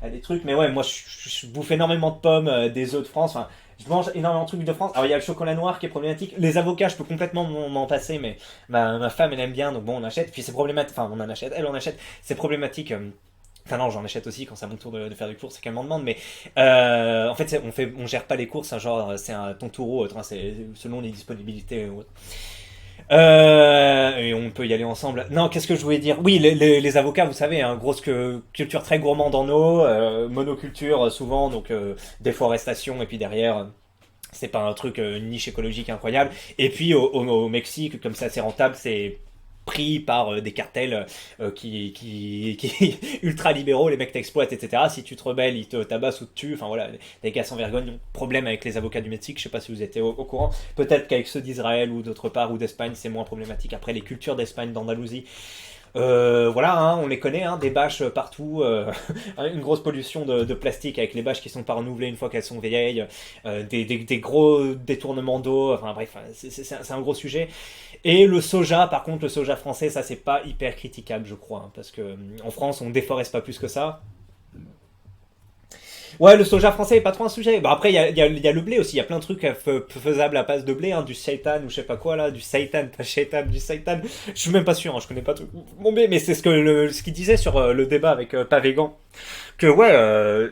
a des trucs, mais ouais moi je bouffe énormément de pommes, des œufs de France, enfin je mange énormément de trucs de France. Alors il y a le chocolat noir qui est problématique, les avocats je peux complètement m'en passer, mais ma femme elle aime bien donc bon on achète, puis c'est problématique, enfin on en achète, elle en achète, c'est problématique. Enfin non, j'en achète aussi quand c'est à mon tour de faire des courses, c'est qu'elle m'en demande, mais en fait on gère pas les courses, hein, genre c'est un ton taureau, c'est selon les disponibilités ou autre. Et on peut y aller ensemble. Non, qu'est-ce que je voulais dire? Oui, les avocats, vous savez, hein, grosse culture très gourmande en eau, monoculture souvent, donc déforestation, et puis derrière, c'est pas un truc, une niche écologique incroyable. Et puis au Mexique, comme c'est assez rentable, c'est pris par des cartels qui ultra libéraux, les mecs t'exploitent, etc. Si tu te rebelles, ils te tabassent ou te tuent. Enfin voilà, des gars sans vergogne. Problème avec les avocats du Mexique, je sais pas si vous étiez au courant. Peut-être qu'avec ceux d'Israël ou d'autre part ou d'Espagne, c'est moins problématique. Après, les cultures d'Espagne, d'Andalousie, voilà, hein, on les connaît, hein, des bâches partout, une grosse pollution de plastique avec les bâches qui sont pas renouvelées une fois qu'elles sont vieilles, des gros détournements d'eau, enfin bref, c'est un gros sujet. Et le soja, par contre, le soja français, ça c'est pas hyper critiquable, je crois, hein, parce que en France, on déforeste pas plus que ça. Ouais, le soja français est pas trop un sujet. Bah après, il y a le blé aussi. Il y a plein de trucs faisables à base de blé, hein, du seitan ou je sais pas quoi là, du seitan, pas shaitan, du seitan. Je suis même pas sûr, hein, je connais pas tout mon blé, mais c'est ce qu'il disait sur le débat avec Pavégan. Que ouais,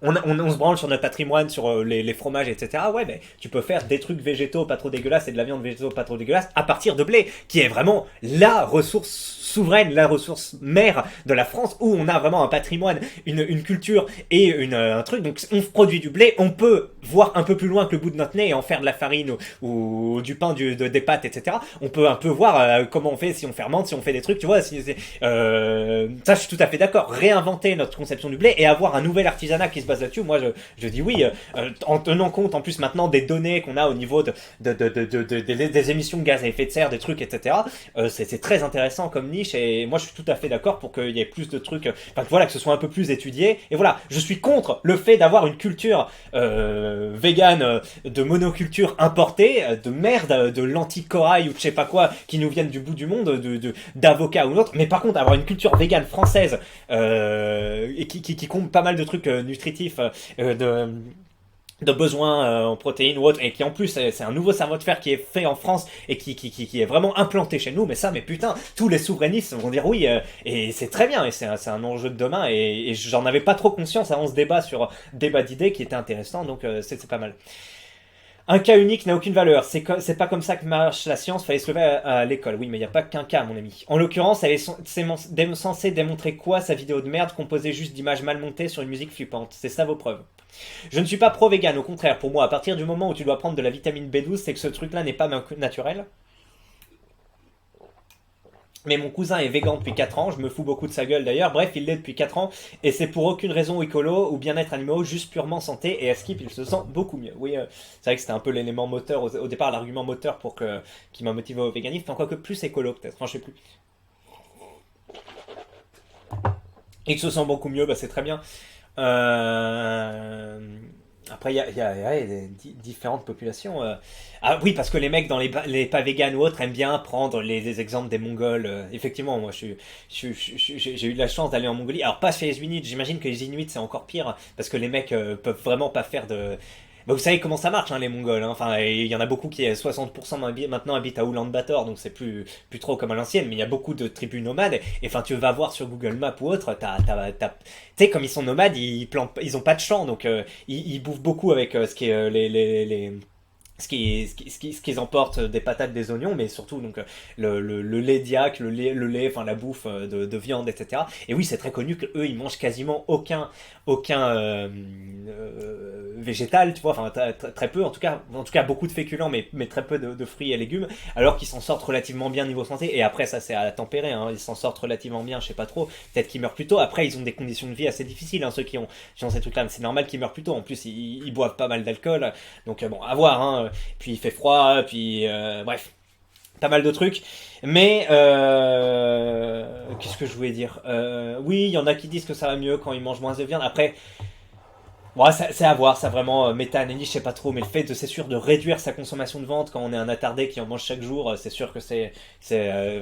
on se branle sur notre patrimoine, sur les fromages, etc. Ouais, mais tu peux faire des trucs végétaux pas trop dégueulasses et de la viande végétaux pas trop dégueulasse à partir de blé, qui est vraiment la ressource souveraine, la ressource mère de la France, où on a vraiment un patrimoine, une culture et un truc. Donc on produit du blé, on peut voir un peu plus loin que le bout de notre nez et en faire de la farine ou du pain, des pâtes, etc. On peut un peu voir comment on fait, si on fermente, si on fait des trucs, tu vois. Ça, je suis tout à fait d'accord. Réinventer notre conception du blé et avoir un nouvel artisanat qui se base là-dessus, moi je dis oui, en tenant compte en plus maintenant des données qu'on a au niveau des émissions de gaz à effet de serre, des trucs, etc. C'est très intéressant comme niche et moi je suis tout à fait d'accord pour qu'il y ait plus de trucs, enfin voilà, que ce soit un peu plus étudié. Et voilà, je suis contre le fait d'avoir une culture vegan, de monoculture importée, de merde, de lentilles-corail ou de je sais pas quoi, qui nous viennent du bout du monde, d'avocats ou autre. Mais par contre, avoir une culture vegan française et qui compte pas mal de trucs nutritifs, de besoins en protéines ou autre, et qui en plus c'est un nouveau savoir-faire qui est fait en France et qui est vraiment implanté chez nous. Mais ça, mais putain, tous les souverainistes vont dire oui, et c'est très bien, et c'est un enjeu de demain, et j'en avais pas trop conscience avant ce débat sur débat d'idées qui était intéressant, donc c'est pas mal. Un cas unique n'a aucune valeur. C'est pas comme ça que marche la science. Fallait se lever à l'école. Oui, mais il n'y a pas qu'un cas, mon ami. En l'occurrence, elle est censée démontrer quoi, sa vidéo de merde, composée juste d'images mal montées sur une musique flippante. C'est ça vos preuves. Je ne suis pas pro-vegan, au contraire. Pour moi, à partir du moment où tu dois prendre de la vitamine B12, c'est que ce truc-là n'est pas naturel. Mais mon cousin est végan depuis 4 ans, je me fous beaucoup de sa gueule d'ailleurs, bref, il l'est depuis 4 ans, et c'est pour aucune raison écolo ou bien-être animaux, juste purement santé, et à Skip il se sent beaucoup mieux. Oui, c'est vrai que c'était un peu l'élément moteur, au départ l'argument moteur qui m'a motivé au véganisme, enfin quoique plus écolo peut-être, enfin je sais plus. Et que se sent beaucoup mieux, bah c'est très bien. Euh... Après, il y a différentes populations. Ah oui, parce que les mecs dans les pas véganes ou autres aiment bien prendre les exemples des Mongols. Effectivement, moi, j'ai eu de la chance d'aller en Mongolie. Alors, pas chez les Inuits, j'imagine que les Inuits, c'est encore pire, parce que les mecs peuvent vraiment pas faire de... Bah, vous savez comment ça marche, hein, les Mongols. Hein. Enfin, il y en a beaucoup qui, 60% maintenant habitent à Ulaanbaatar, donc c'est plus trop comme à l'ancienne, mais il y a beaucoup de tribus nomades. Et enfin, tu vas voir sur Google Maps ou autre, tu sais, comme ils sont nomades, ils ont pas de champ, donc ils bouffent beaucoup avec ce qui est ce qu'ils emportent, des patates, des oignons, mais surtout donc le lait d'yak, le lait, enfin la bouffe de viande, etc. Et oui, c'est très connu que eux ils mangent quasiment aucun végétal, tu vois, enfin très peu, en tout cas beaucoup de féculents, mais très peu de fruits et légumes, alors qu'ils s'en sortent relativement bien niveau santé. Et après ça c'est à tempérer, hein, ils s'en sortent relativement bien, je sais pas trop, peut-être qu'ils meurent plus tôt. Après ils ont des conditions de vie assez difficiles, hein, ceux qui ont ces trucs-là, mais c'est normal qu'ils meurent plus tôt. En plus ils boivent pas mal d'alcool, donc bon, à voir, hein. Puis il fait froid, puis bref, pas mal de trucs. Mais qu'est-ce que je voulais dire, oui, il y en a qui disent que ça va mieux quand ils mangent moins de viande. Après, bon, c'est à voir, ça vraiment méta-analyse, je sais pas trop, mais le fait c'est sûr de réduire sa consommation de viande quand on est un attardé qui en mange chaque jour, c'est sûr que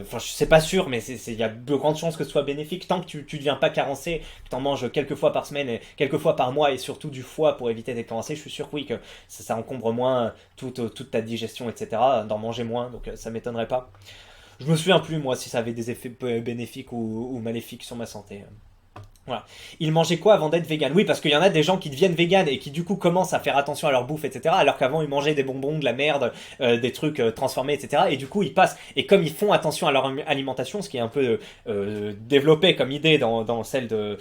enfin, c'est pas sûr, mais il y a de grandes chances que ce soit bénéfique tant que tu deviens pas carencé, que t'en manges quelques fois par semaine et quelques fois par mois et surtout du foie pour éviter d'être carencé. Je suis sûr que oui, que ça encombre moins toute ta digestion, etc. D'en manger moins, donc ça m'étonnerait pas. Je me souviens plus moi si ça avait des effets bénéfiques ou maléfiques sur ma santé. Voilà. Ils mangeaient quoi avant d'être vegan? Oui, parce qu'il y en a des gens qui deviennent vegan et qui du coup commencent à faire attention à leur bouffe, etc. Alors qu'avant ils mangeaient des bonbons, de la merde, des trucs transformés, etc. Et du coup ils passent, et comme ils font attention à leur alimentation, ce qui est un peu développé comme idée dans celle de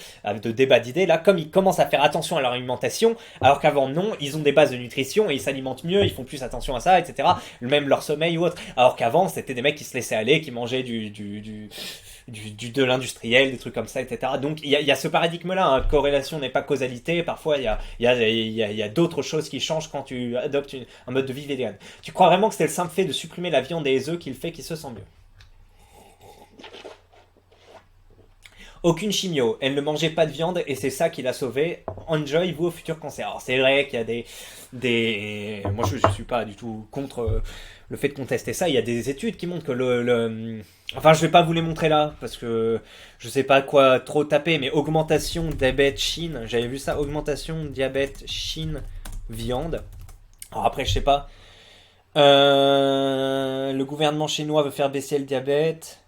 débat d'idées, là, comme ils commencent à faire attention à leur alimentation, alors qu'avant non, ils ont des bases de nutrition et ils s'alimentent mieux, ils font plus attention à ça, etc. Même leur sommeil ou autre. Alors qu'avant c'était des mecs qui se laissaient aller, qui mangeaient de l'industriel, des trucs comme ça, etc. Donc il y a ce paradigme-là, hein. Corrélation n'est pas causalité, parfois il y a d'autres choses qui changent quand tu adoptes un mode de vie vegan. Tu crois vraiment que c'était le simple fait de supprimer la viande et les œufs qui le fait qu'il se sent mieux? Aucune chimio, elle ne mangeait pas de viande et c'est ça qui l'a sauvée. Enjoy vous au futur cancer. Alors c'est vrai qu'il y a moi je suis pas du tout contre le fait de contester ça. Il y a des études qui montrent que enfin je vais pas vous les montrer là parce que je sais pas quoi trop taper, mais augmentation diabète Chine, j'avais vu ça, augmentation diabète Chine viande. Alors après je sais pas. Le gouvernement chinois veut faire baisser le diabète.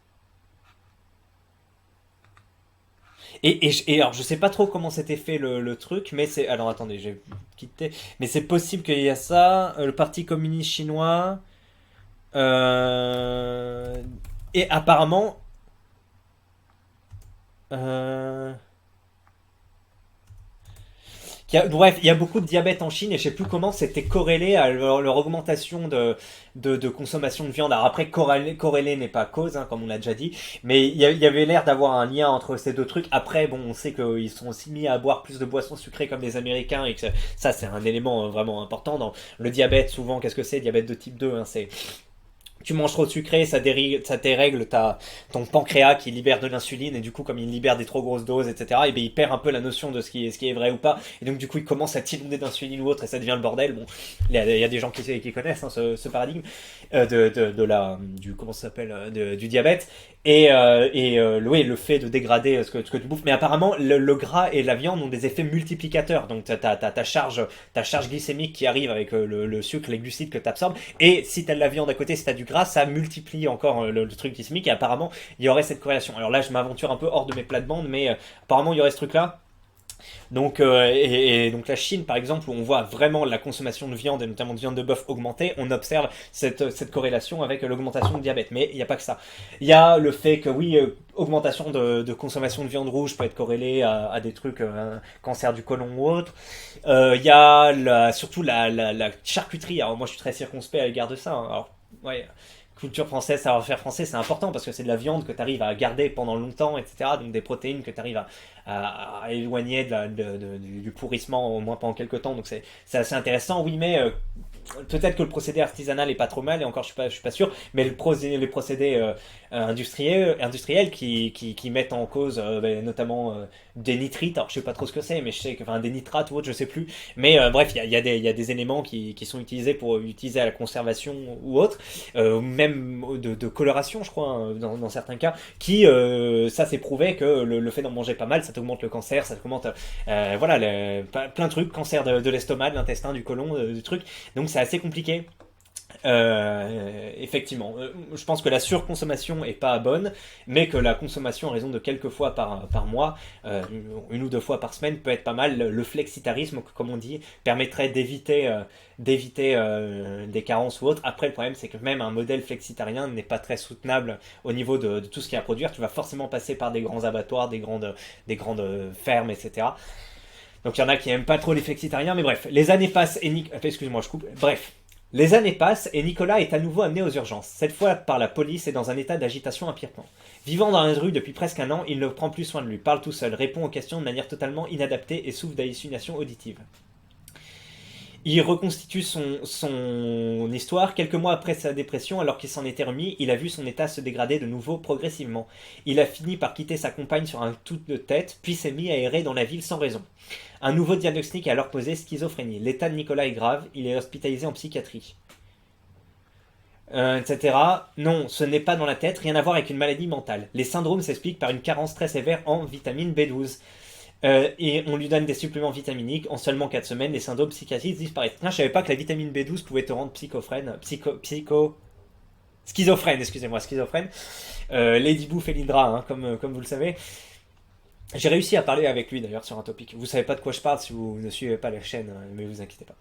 Et alors, je sais pas trop comment s'était fait le truc, mais c'est. Alors, attendez, j'ai quitté. Mais c'est possible qu'il y a ça. Le Parti communiste chinois. euh, Et apparemment. euh, Bref, il y a beaucoup de diabète en Chine et je sais plus comment c'était corrélé à leur augmentation de consommation de viande. Alors après, corrélé n'est pas cause, hein, comme on l'a déjà dit, mais il y avait l'air d'avoir un lien entre ces deux trucs. Après, bon, on sait qu'ils sont aussi mis à boire plus de boissons sucrées comme les Américains et que ça c'est un élément vraiment important dans le diabète. Souvent, qu'est-ce que c'est? Diabète de type 2, hein, c'est tu manges trop de sucré, ça dérègle ton pancréas qui libère de l'insuline et du coup comme il libère des trop grosses doses, etc. Et bien il perd un peu la notion de ce qui est vrai ou pas et donc du coup il commence à t'inonder d'insuline ou autre et ça devient le bordel. Bon, il y a des gens qui connaissent hein, ce paradigme du comment ça s'appelle du diabète oui, le fait de dégrader ce que tu bouffes. Mais apparemment le gras et la viande ont des effets multiplicateurs. Donc ta charge glycémique qui arrive avec le sucre, les glucides que tu absorbes et si t'as de la viande à côté, si t'as du gras, ça multiplie encore le truc glycémique et apparemment il y aurait cette corrélation. Alors là je m'aventure un peu hors de mes plates-bandes mais apparemment il y aurait ce truc là. Donc, et donc la Chine, par exemple, où on voit vraiment la consommation de viande, et notamment de viande de bœuf augmenter, on observe cette corrélation avec l'augmentation de diabète. Mais il n'y a pas que ça. Il y a le fait que, oui, augmentation de consommation de viande rouge peut être corrélée à des trucs, cancer du côlon ou autre. Il y a surtout la charcuterie. Alors moi, je suis très circonspect à l'égard de ça. Hein. Alors, ouais, culture française, savoir-faire français, c'est important parce que c'est de la viande que tu arrives à garder pendant longtemps, etc. Donc des protéines que tu arrives à éloigner du pourrissement au moins pendant quelques temps. Donc c'est assez intéressant, oui, mais peut-être que le procédé artisanal est pas trop mal, et encore je suis pas sûr, mais les procédés industriels qui mettent en cause notamment des nitrites, alors je sais pas trop ce que c'est, mais je sais que, enfin des nitrates ou autre, je sais plus, mais bref, il y a des éléments qui sont utilisés pour utiliser à la conservation ou autre, même de coloration, je crois, hein, dans certains cas, ça c'est prouvé que le fait d'en manger pas mal, ça t'augmente le cancer, ça t'augmente, voilà, plein de trucs, cancer de l'estomac, de l'intestin, du côlon, du truc, donc c'est assez compliqué. Effectivement, je pense que la surconsommation est pas bonne, mais que la consommation à raison de quelques fois par mois, une ou deux fois par semaine peut être pas mal. Le flexitarisme, comme on dit, permettrait d'éviter des carences ou autres. Après, le problème, c'est que même un modèle flexitarien n'est pas très soutenable au niveau de tout ce qu'il y a à produire. Tu vas forcément passer par des grands abattoirs, des grandes fermes, etc. Donc il y en a qui aiment pas trop les flexitariens, mais bref, les années passent et excuse-moi, je coupe. Bref, les années passent et Nicolas est à nouveau amené aux urgences, cette fois par la police et dans un état d'agitation inquiétant. Vivant dans la rue depuis presque un an, il ne prend plus soin de lui, parle tout seul, répond aux questions de manière totalement inadaptée et souffre d'hallucinations auditives. Il reconstitue son histoire. Quelques mois après sa dépression, alors qu'il s'en était remis, il a vu son état se dégrader de nouveau progressivement. Il a fini par quitter sa compagne sur un coup de tête, puis s'est mis à errer dans la ville sans raison. Un nouveau diagnostic est alors posé, schizophrénie. L'état de Nicolas est grave, il est hospitalisé en psychiatrie. Etc. Non, ce n'est pas dans la tête, rien à voir avec une maladie mentale. Les syndromes s'expliquent par une carence très sévère en vitamine B12. Et on lui donne des suppléments vitaminiques. En seulement 4 semaines, les syndromes psychiatriques disparaissent. Tiens, je savais pas que la vitamine B12 pouvait te rendre schizophrène, excusez-moi, schizophrène. Lady Bouffe et l'Hydra, hein, comme vous le savez. J'ai réussi à parler avec lui d'ailleurs sur un topic. Vous savez pas de quoi je parle si vous ne suivez pas la chaîne, mais vous inquiétez pas.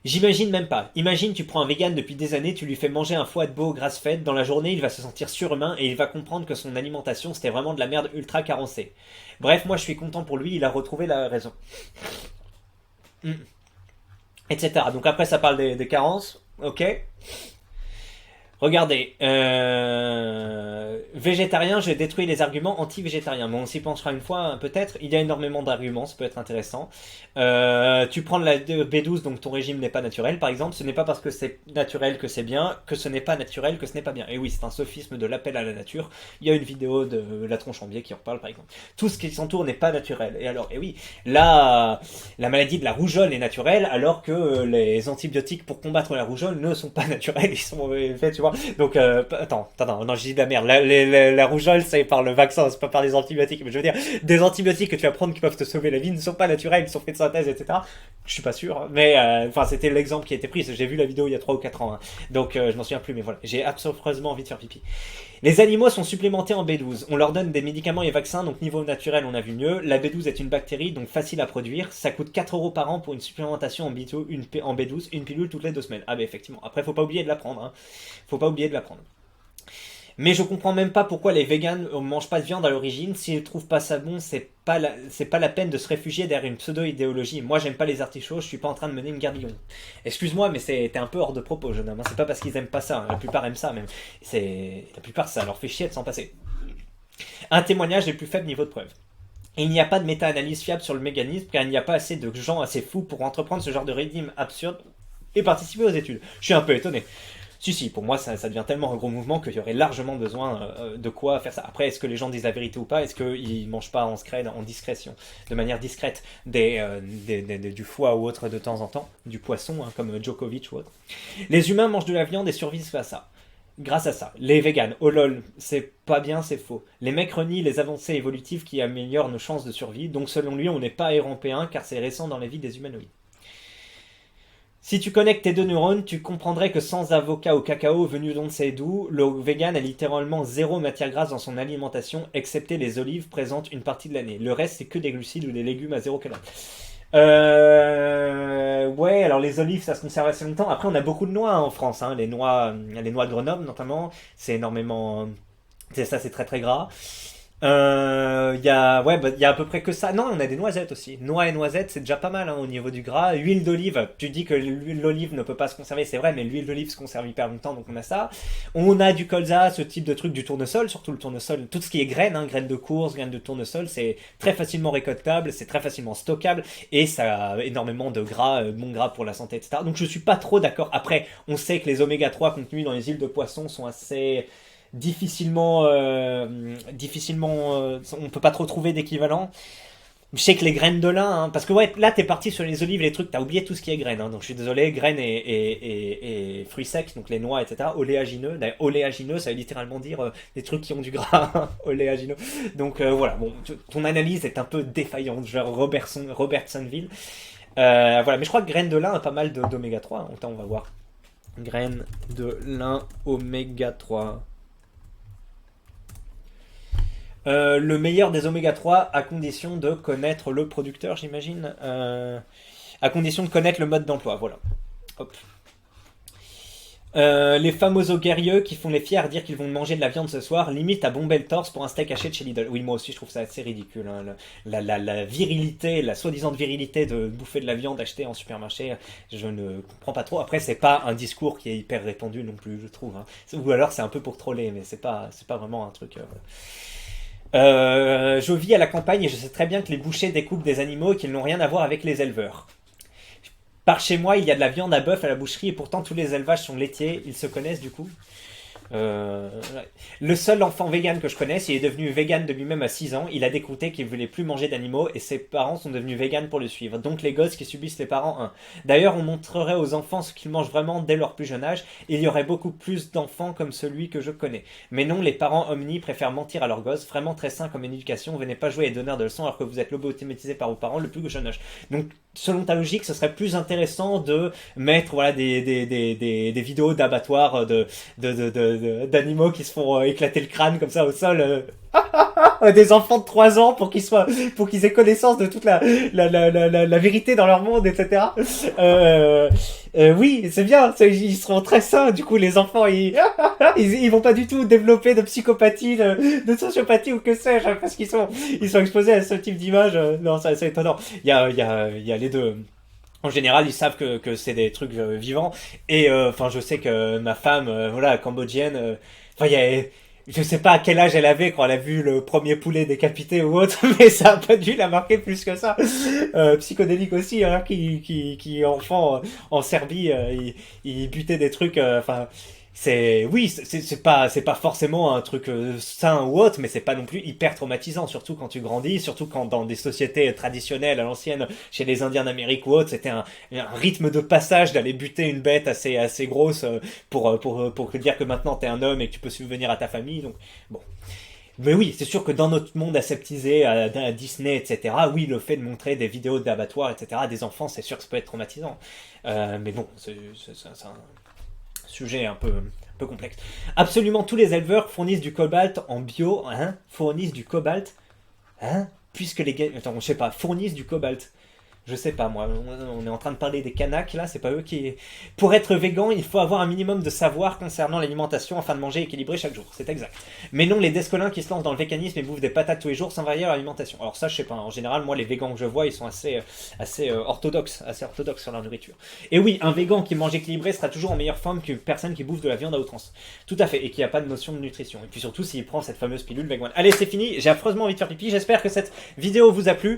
J'imagine même pas. Imagine, tu prends un vegan depuis des années, tu lui fais manger un foie de veau grasse-fed, dans la journée il va se sentir surhumain et il va comprendre que son alimentation c'était vraiment de la merde ultra carencée. Bref, moi je suis content pour lui, il a retrouvé la raison. Etc. Donc après ça parle des carences, ok. Regardez, végétarien, j'ai détruit les arguments anti-végétariens. Bon, on s'y penchera une fois, peut-être. Il y a énormément d'arguments, ça peut être intéressant. Tu prends de la B12, donc ton régime n'est pas naturel, par exemple. Ce n'est pas parce que c'est naturel que c'est bien, que ce n'est pas naturel que ce n'est pas bien. Et oui, c'est un sophisme de l'appel à la nature. Il y a une vidéo de La Tronche en Biais qui en parle, par exemple. Tout ce qui s'entoure n'est pas naturel. Et alors, et oui, là, la maladie de la rougeole est naturelle, alors que les antibiotiques pour combattre la rougeole ne sont pas naturels. Ils sont faits, tu vois. Donc, attends, non, je dis de la merde. La rougeole, c'est par le vaccin, c'est pas par les antibiotiques. Mais je veux dire, des antibiotiques que tu vas prendre qui peuvent te sauver la vie ne sont pas naturels, ils sont faits de synthèse, etc. Je suis pas sûr, mais enfin c'était l'exemple qui a été pris. J'ai vu la vidéo il y a 3 ou 4 ans, hein. Donc je m'en souviens plus, mais voilà, j'ai absolument envie de faire pipi. Les animaux sont supplémentés en B12. On leur donne des médicaments et vaccins, donc niveau naturel on a vu mieux. La B12 est une bactérie, donc facile à produire. Ça coûte 4 € par an pour une supplémentation en B12, une pilule toutes les 2 semaines. Ah bah effectivement, après faut pas oublier de la prendre, hein. Faut pas oublier de la prendre. Mais je comprends même pas pourquoi les véganes mangent pas de viande à l'origine. S'ils trouvent pas ça bon, c'est pas la peine de se réfugier derrière une pseudo-idéologie. Moi, j'aime pas les artichauts, je suis pas en train de mener une guerre bidon. Excuse-moi, mais t'es un peu hors de propos, jeune homme. C'est pas parce qu'ils aiment pas ça. Hein. La plupart aiment ça, même. La plupart, ça leur fait chier de s'en passer. Un témoignage des plus faibles niveaux de preuve. Et il n'y a pas de méta-analyse fiable sur le mécanisme, car il n'y a pas assez de gens assez fous pour entreprendre ce genre de rédime absurde et participer aux études. Je suis un peu étonné. Si, pour moi, ça devient tellement un gros mouvement qu'il y aurait largement besoin de quoi faire ça. Après, est-ce que les gens disent la vérité ou pas? Est-ce qu'ils mangent pas en discrétion, de manière discrète, du foie ou autre de temps en temps, du poisson, hein, comme Djokovic ou autre? Les humains mangent de la viande et survivent à ça. Grâce à ça. Les véganes, oh lol, c'est pas bien, c'est faux. Les mecs renient les avancées évolutives qui améliorent nos chances de survie, donc selon lui, on n'est pas européen car c'est récent dans la vie des humanoïdes. Si tu connectes tes deux neurones, tu comprendrais que sans avocat au cacao venu d'on ne sait d'où, le vegan a littéralement zéro matière grasse dans son alimentation, excepté les olives présentes une partie de l'année. Le reste, c'est que des glucides ou des légumes à 0 calories. Ouais, alors les olives, ça se conserve assez longtemps. Après, on a beaucoup de noix, hein, en France, hein. Les noix de Grenoble, notamment, c'est énormément... c'est très très gras. Il y a, ouais, y a à peu près que ça. Non, on a des noisettes aussi. Noix et noisettes, c'est déjà pas mal, hein, au niveau du gras. Huile d'olive, tu dis que l'huile d'olive ne peut pas se conserver, c'est vrai, mais l'huile d'olive se conserve hyper longtemps, donc on a ça. On a du colza, ce type de truc, du tournesol, surtout le tournesol, tout ce qui est graines, hein, graines de courge, graines de tournesol, c'est très facilement récoltable, c'est très facilement stockable, et ça a énormément de gras, bon gras pour la santé, etc. Donc je suis pas trop d'accord. Après, on sait que les oméga 3 contenus dans les huiles de poisson sont assez... on peut pas trop trouver d'équivalent. Je sais que les graines de lin, hein, parce que ouais, là t'es parti sur les olives, les trucs, t'as oublié tout ce qui est graines, hein, donc je suis désolé, graines et fruits secs, donc les noix, etc. Oléagineux, d'ailleurs oléagineux, ça veut littéralement dire des trucs qui ont du gras, hein, oléagineux. Donc voilà, bon, ton analyse est un peu défaillante, genre Robertsonville. Voilà, mais je crois que graines de lin a pas mal d'oméga 3, hein. Attends, on va voir. Graines de lin oméga 3. Le meilleur des oméga 3 à condition de connaître le producteur, j'imagine. À condition de connaître le mode d'emploi, voilà. Hop. Les fameux guerriers qui font les fiers à dire qu'ils vont manger de la viande ce soir, limite à bomber le torse pour un steak haché de chez Lidl. Oui, moi aussi je trouve ça assez ridicule, hein. La virilité, la soi-disant virilité de bouffer de la viande achetée en supermarché, je ne comprends pas trop. Après, c'est pas un discours qui est hyper répandu non plus, je trouve, hein. Ou alors c'est un peu pour troller, mais c'est pas vraiment un truc... je vis à la campagne et je sais très bien que les bouchers découpent des animaux et qu'ils n'ont rien à voir avec les éleveurs. Par chez moi, il y a de la viande à bœuf à la boucherie et pourtant tous les élevages sont laitiers. Ils se connaissent du coup. Le seul enfant vegan que je connaisse, il est devenu vegan de lui-même à 6 ans. Il a découté qu'il voulait plus manger d'animaux et ses parents sont devenus vegan pour le suivre. Donc les gosses qui subissent les parents, hein. D'ailleurs, on montrerait aux enfants ce qu'ils mangent vraiment dès leur plus jeune âge. Il y aurait beaucoup plus d'enfants comme celui que je connais. Mais non, les parents omnis préfèrent mentir à leurs gosses. Vraiment très sain comme éducation. Venez pas jouer les donneurs de leçons alors que vous êtes lobotomisés par vos parents le plus jeune âge. Donc, selon ta logique, ce serait plus intéressant de mettre voilà des vidéos d'abattoirs d'animaux qui se font éclater le crâne comme ça au sol, des enfants de 3 ans pour qu'ils aient connaissance de toute la vérité dans leur monde, etc. Oui, c'est bien, ils seront très sains, du coup les enfants ils vont pas du tout développer de psychopathie, de sociopathie ou que sais-je, parce qu'ils sont exposés à ce type d'image. Non, c'est étonnant. Il y a les deux. En général, ils savent que c'est des trucs vivants. Et enfin, je sais que ma femme, voilà, cambodgienne, enfin, je sais pas à quel âge elle avait quand elle a vu le premier poulet décapité ou autre, mais ça a pas dû la marquer plus que ça. Psychodélique aussi, hein, qui enfant en Serbie, il butait des trucs, enfin. C'est pas forcément un truc sain ou autre, mais c'est pas non plus hyper traumatisant, surtout quand tu grandis, surtout quand dans des sociétés traditionnelles à l'ancienne, chez les Indiens d'Amérique ou autre, c'était un rythme de passage d'aller buter une bête assez grosse pour te dire que maintenant t'es un homme et que tu peux subvenir à ta famille. Donc bon. Mais oui, c'est sûr que dans notre monde aseptisé, à Disney, etc., oui, le fait de montrer des vidéos d'abattoirs, etc., à des enfants, c'est sûr que ça peut être traumatisant. Mais bon, c'est un sujet un peu complexe. Absolument tous les éleveurs fournissent du cobalt en bio, hein, fournissent du cobalt, hein, puisque les gars, attends, je sais pas, fournissent du cobalt. Je sais pas moi, on est en train de parler des Kanaks là, c'est pas eux qui... Pour être végan, il faut avoir un minimum de savoir concernant l'alimentation afin de manger équilibré chaque jour, c'est exact. Mais non, les descolins qui se lancent dans le véganisme et bouffent des patates tous les jours sans varier leur alimentation. Alors ça, je sais pas, en général, moi les végans que je vois, ils sont assez orthodoxes sur leur nourriture. Et oui, un végan qui mange équilibré sera toujours en meilleure forme qu'une personne qui bouffe de la viande à outrance. Tout à fait, et qui a pas de notion de nutrition. Et puis surtout, s'il prend cette fameuse pilule vegan. Allez, c'est fini, j'ai affreusement envie de faire pipi, j'espère que cette vidéo vous a plu,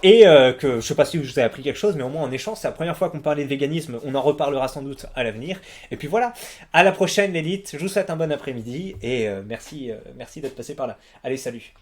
et que, je sais pas si je vous ai appris quelque chose, mais au moins en échange, c'est la première fois qu'on parlait de véganisme, on en reparlera sans doute à l'avenir. Et puis voilà, à la prochaine l'élite, je vous souhaite un bon après-midi, et merci d'être passé par là. Allez, salut.